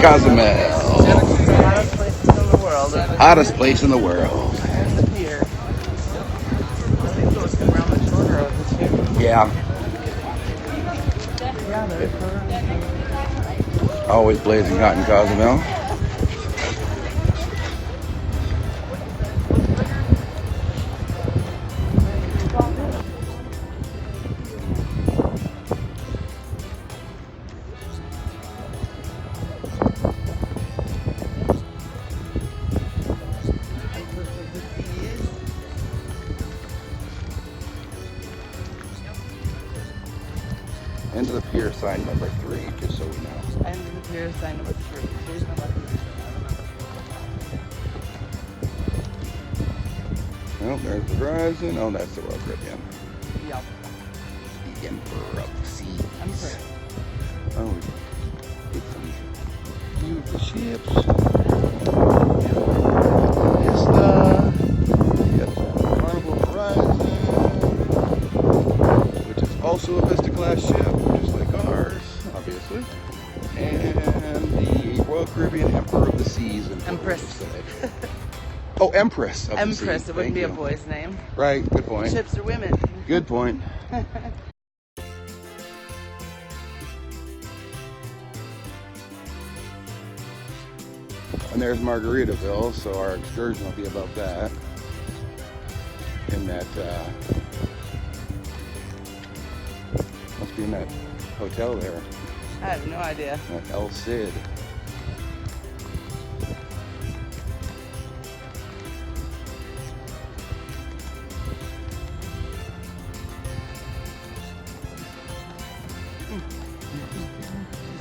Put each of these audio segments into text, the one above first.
Cozumel. Hottest place in the world. Hottest place in the world. And the pier. I think it was around the corner of the pier. Yeah. Yeah, there's Always blazing hot in Cozumel. Into the pier, sign number 3, just so we know. And the pier sign number 3. Here's my lucky. Well, there's the horizon. Oh, that's the Royal Caribbean. Yep. The Emperor of the Seas. Emperor. Oh, get some beautiful ships. Vista. Got the Carnival Horizon, which is also a Vista class ship, just like ours, obviously. And the Royal Caribbean Emperor of the Seas. Empress. Oh, Empress of the Seas. Empress. It wouldn't Thank be a you. boy's name. Right, good point. Ships are women. Good point. And there's Margaritaville, so our excursion will be about that. In that, must be in that hotel there, I have no idea. that El Cid.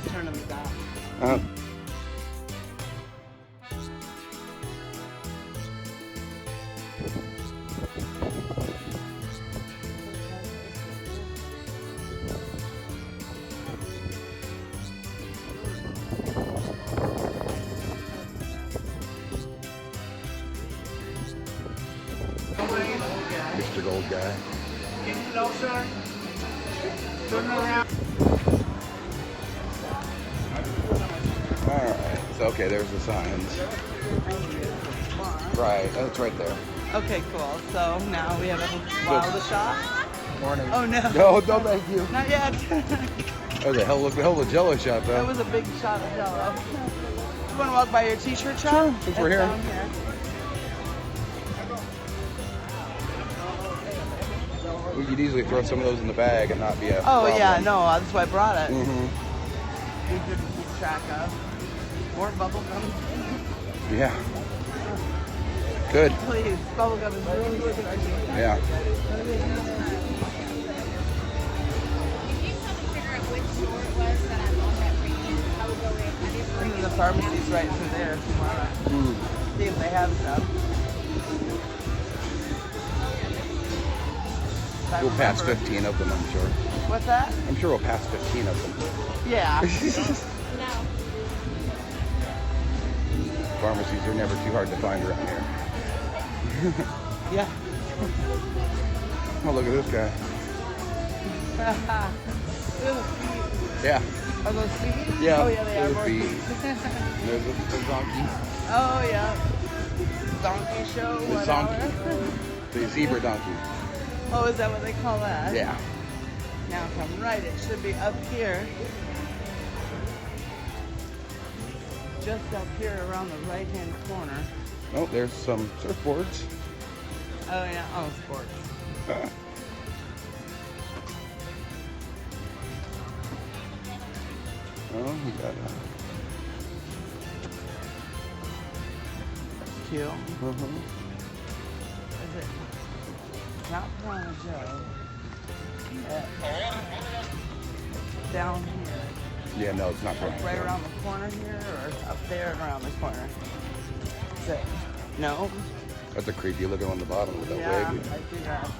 Just turn them down. Mr. Gold Guy. No, sir. Turn around. Alright, so okay, there's the signs. Right, that's right there. Okay, cool. So now we have a while to shop. Morning. Oh no. No, no, thank you. Not yet. That was a hell of a Jello shot, though. That was a big shot of Jello. You want to walk by your t-shirt shop? Sure, since we're It's here. down here. We could easily throw some of those in the bag and not be a Oh problem. yeah, no, that's why I brought it. Mm-hmm. We couldn't keep track of. More bubble gum. Yeah. Good. Please, bubble gum is really good. Yeah. And then the pharmacy's right through there if you want to see if they have some. If I We'll pass remember. 15 of them, I'm sure. What's that? I'm sure we'll pass 15 of them. Yeah. Pharmacies are never too hard to find around here. Yeah. Oh, look at this guy. Yeah. Are those feet? Yeah. Oh yeah, they are those more feet. feet. There's a donkey. Oh yeah. Donkey show. The 1 donkey. hour. The zebra donkey. Oh, is that what they call that? Yeah. Now if I'm right, it should be up here. Just up here around the right-hand corner. Oh, there's some surfboards. Oh yeah, oh sports. Oh, we got Cute. a... Is it not Piranha Joe? Down here. Yeah, no, it's not Piranha Right Joe. around the corner here or up there and around the corner? Is it? No? That's a creepy looking on the bottom with that Yeah, wig. I see that.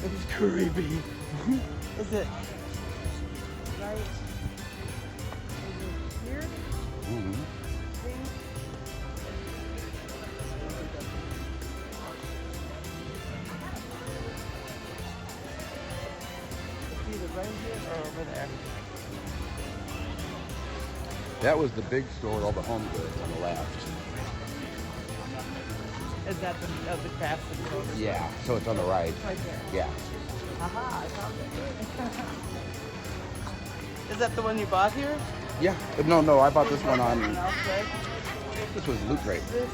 It's creepy. Is it right over here? Mm-hmm. See? It's either right here or over there. That was the big store with all the home goods on the left. Is that the crafts and store? Yeah, so it's on the right. Right there. Yeah. Aha, I found it. Is that the one you bought here? Yeah. No, I bought this one on. Okay. This was Loot Crate. This is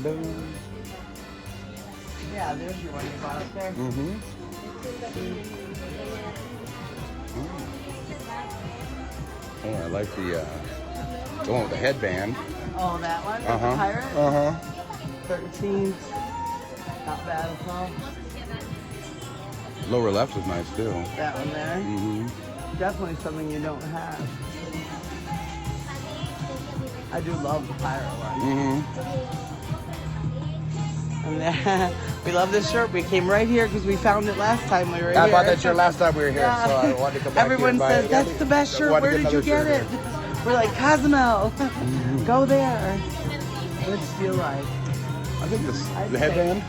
Hello. Yeah, there's your one you bought up there. Mm-hmm. Oh, I like the one with the headband. Oh, that one? The Uh-huh. pirate? Uh-huh. 13. Not bad at all. Lower left is nice too. That one there. Mm-hmm. Definitely something you don't have. I do love the pirate one. Mm-hmm. And then, we love this shirt. We came right here because we found it last time we were here. I bought that shirt last time we were here, Yeah. so I wanted to come back Everyone here and buy says, it. that's the best I shirt. wanted Where to did get you another get shirt it? We're like, Cozumel. Go there. Which do you like? I think this I'd the say- headband.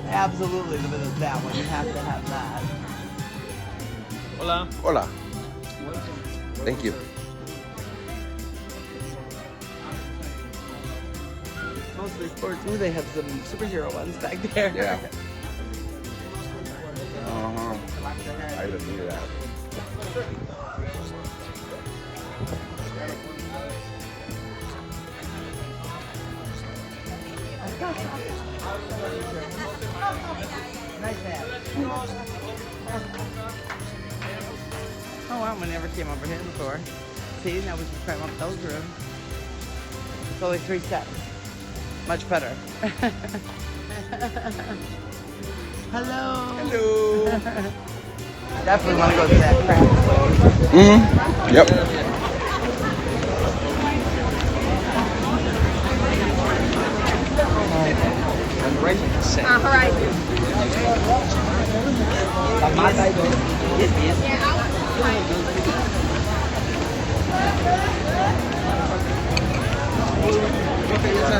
Absolutely, that one. You have to have that. Hola. Hola. Thank you. Mostly sports. Ooh, they have some superhero ones back there. Yeah. Uh-huh. I didn't see that. Nice hat. Oh wow, we never came over here before. See, now we can climb up those rooms. It's only 3 steps. Much better. Hello. Hello. Definitely want to go to that craft place. Mm-hmm. Yep.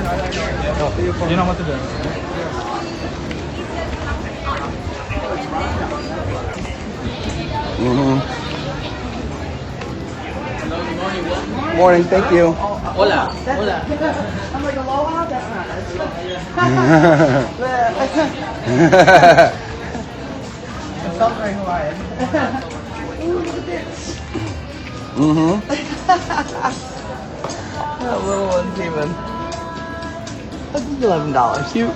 You know what to do. Mm-hmm. Morning, thank you. Hola. Hola. I'm like, aloha? That's not It felt very Hawaiian. Ooh, look at this. Mm-hmm. That little one's even. This is $11. Cute.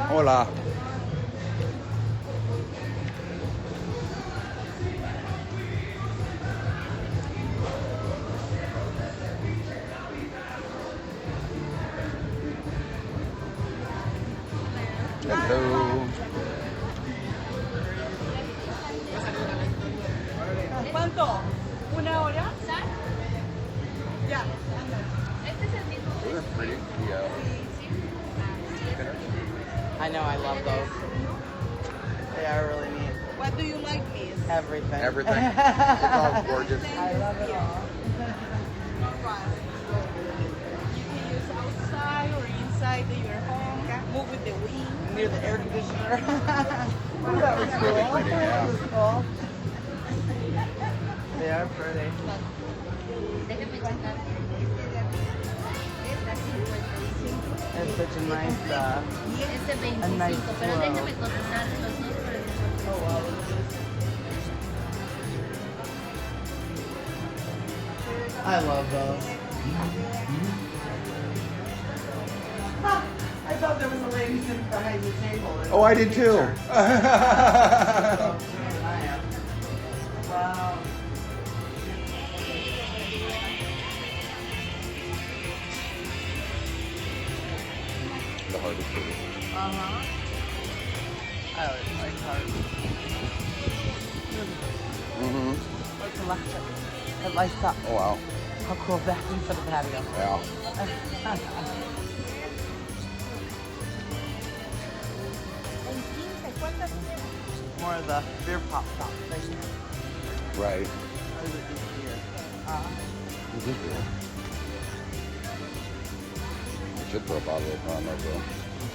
Hola. Hello. ¿Cuánto? ¿Una hora? Ya. They're pretty. Yeah. I know, I love those. They are really neat. What do you like, miss? Everything. Everything. It's all gorgeous. I love it all. You can use outside or inside your home. Move with the wind. Near the air conditioner. Ooh, that was cool. Really pretty, yeah. That was cool. They are pretty. It's such a nice, a nice flow. Oh wow, look at this. I love those. I thought there was a lady sitting behind the table. Oh, I did too. Wow. The hardest food. Uh-huh. I always like hearts. Mm-hmm. It's electric. It lights up. Oh, wow. How cool is that for the patio? Yeah. More of the beer pop shop thing. Right. Or is it just beer? This is cool. They should throw a bottle opener on those though.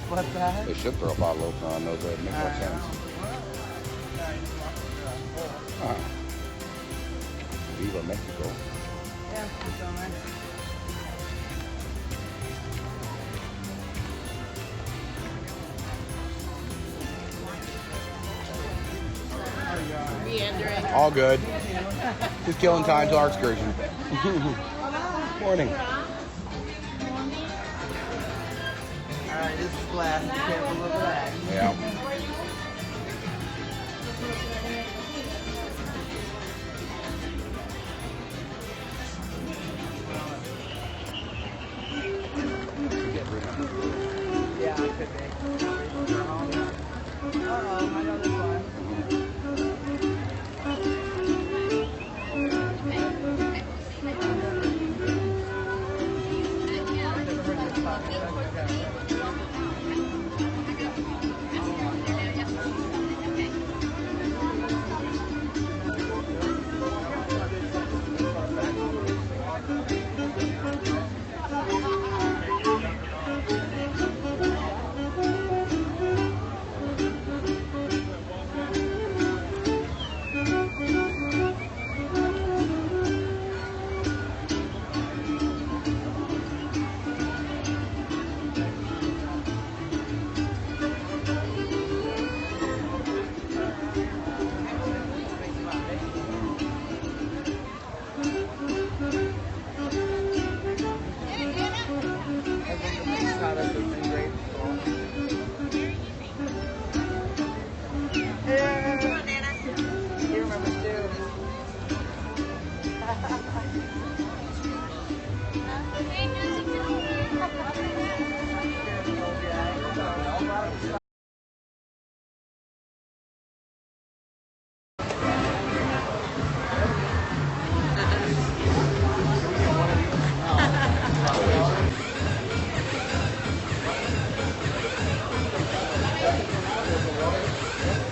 What's that? They should throw a bottle opener on those. That would make more sense. Viva Mexico. Yeah, it's on there. All good. Just killing time till our excursion. Morning. Alright, this is glass. Be careful of that. Yeah. Yeah, it could be. Uh-oh, I know this one.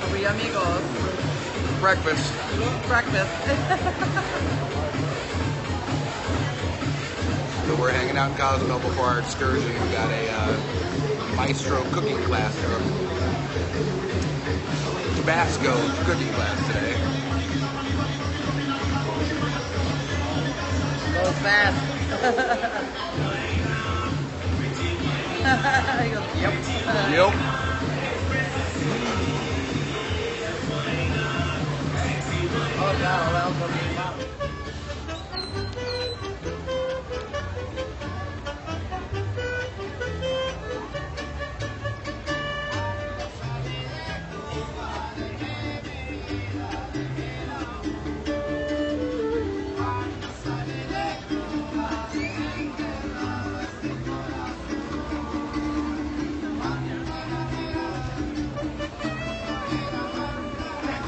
Three Amigos. Breakfast. Breakfast. So we're hanging out in Cozumel before our excursion. We got a maestro cooking class there. Tabasco cooking class today. Goes fast. He goes, yep. Yep. Oh, God, welcome.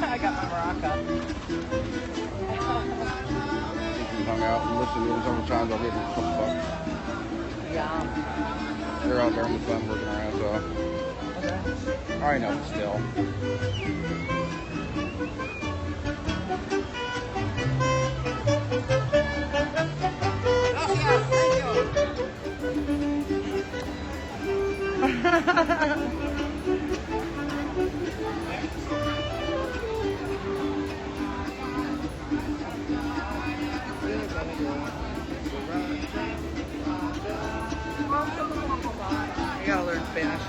I got my maraca. Hung out and listened to them several times. I'll give them a couple bucks. Yeah. They're out there in the sun working around, so Okay. I know, but still. I gotta learn Spanish.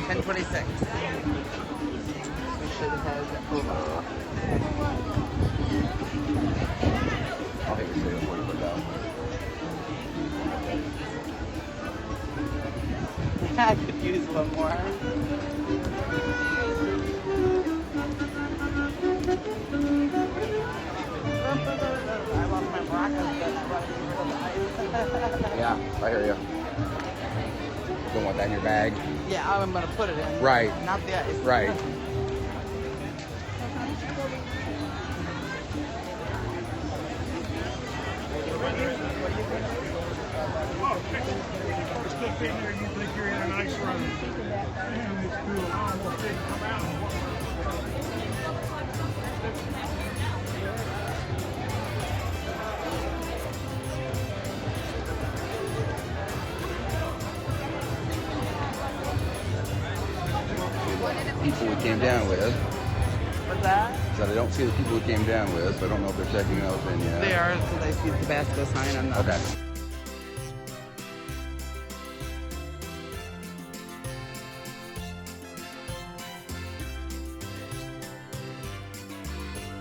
10:26. We should head over. I'll hit you before you put down. I could use one more. I lost my maracas. Yeah, I hear you. Don't want that in your bag. Yeah, I'm gonna put it in. Right. Not the ice. Right. In here, you think you're in a nice room. And it's cool. I almost didn't come out. people we came down with. What's that? So I don't see the people we came down with, so I don't know if they're checking those in yet. They are until they see the Tabasco sign on the Okay.